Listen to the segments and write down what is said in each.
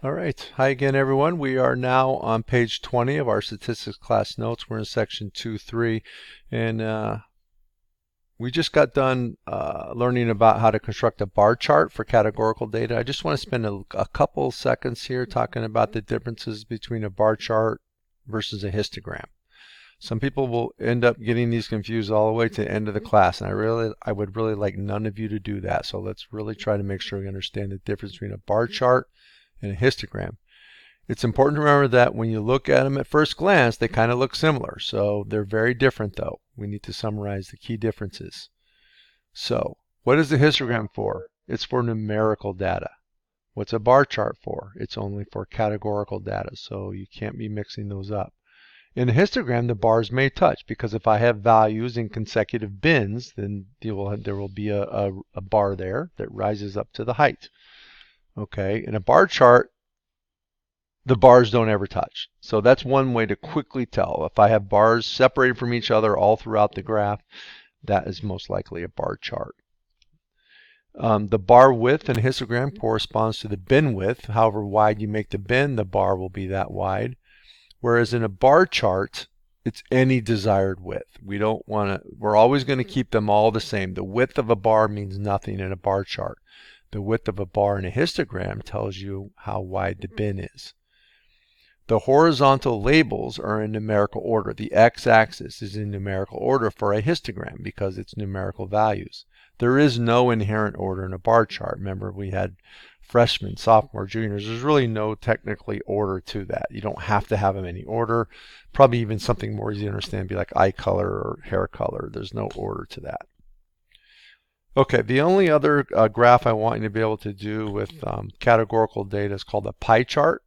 All right. Hi again, everyone. We are now on page 20 of our statistics class notes. We're in section 2.3, and we just got done learning about how to construct a bar chart for categorical data. I just want to spend a couple seconds here talking about the differences between a bar chart versus a histogram. Some people will end up getting these confused all the way to the end of the class, and I would really like none of you to do that. So let's really try to make sure we understand the difference between a bar chart and a histogram. It's important to remember that when you look at them at first glance, they kind of look similar. So they're very different though. We need to summarize the key differences. So what is the histogram for? It's for numerical data. What's a bar chart for? It's only for categorical data. So you can't be mixing those up. In a histogram, the bars may touch because if I have values in consecutive bins, then there will be a bar there that rises up to the height. Okay, in a bar chart, the bars don't ever touch. So that's one way to quickly tell. If I have bars separated from each other all throughout the graph, that is most likely a bar chart. The bar width in a histogram corresponds to the bin width. However wide you make the bin, the bar will be that wide. Whereas in a bar chart, it's any desired width. We're always going to keep them all the same. The width of a bar means nothing in a bar chart. The width of a bar in a histogram tells you how wide the bin is. The horizontal labels are in numerical order. The x-axis is in numerical order for a histogram because it's numerical values. There is no inherent order in a bar chart. Remember, we had freshmen, sophomore, juniors. There's really no technically order to that. You don't have to have them in any order. Probably even something more easy to understand, be like eye color or hair color. There's no order to that. Okay, the only other graph I want you to be able to do with categorical data is called a pie chart.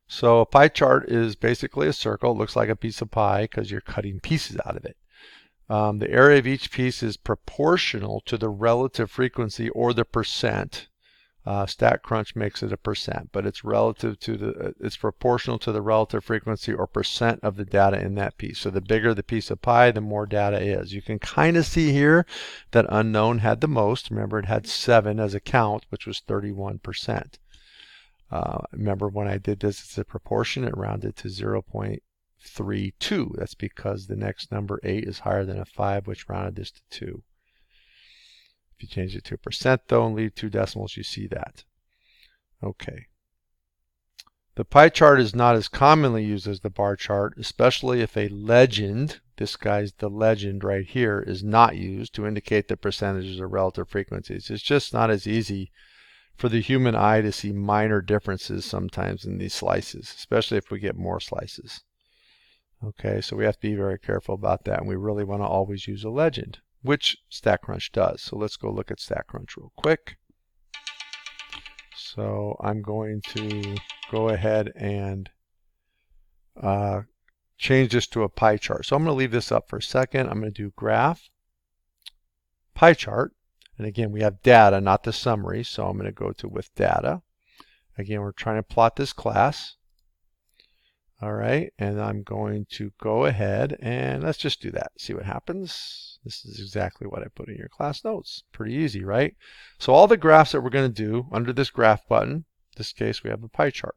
So a pie chart is basically a circle. It looks like a piece of pie because you're cutting pieces out of it. The area of each piece is proportional to the relative frequency or the percent. StatCrunch makes it a percent, but it's proportional to the relative frequency or percent of the data in that piece. So the bigger the piece of pie, the more data is. You can kind of see here that unknown had the most. Remember, it had 7 as a count, which was 31%. Remember when I did this, it's a proportion. It rounded to 0.32. That's because the next number 8 is higher than a 5, which rounded this to 2. If you change it to a percent though and leave 2 decimals, you see that. Okay. The pie chart is not as commonly used as the bar chart, especially if a legend, this guy's the legend right here, is not used to indicate the percentages or relative frequencies. It's just not as easy for the human eye to see minor differences sometimes in these slices, especially if we get more slices. Okay, so we have to be very careful about that, and we really want to always use a legend, which StatCrunch does. So let's go look at StatCrunch real quick. So I'm going to go ahead and change this to a pie chart. So I'm going to leave this up for a second. I'm going to do graph, pie chart. And again, we have data, not the summary. So I'm going to go to with data. Again, we're trying to plot this class. All right, and I'm going to go ahead and let's just do that. See what happens. This is exactly what I put in your class notes. Pretty easy, right? So all the graphs that we're going to do under this graph button, in this case we have a pie chart.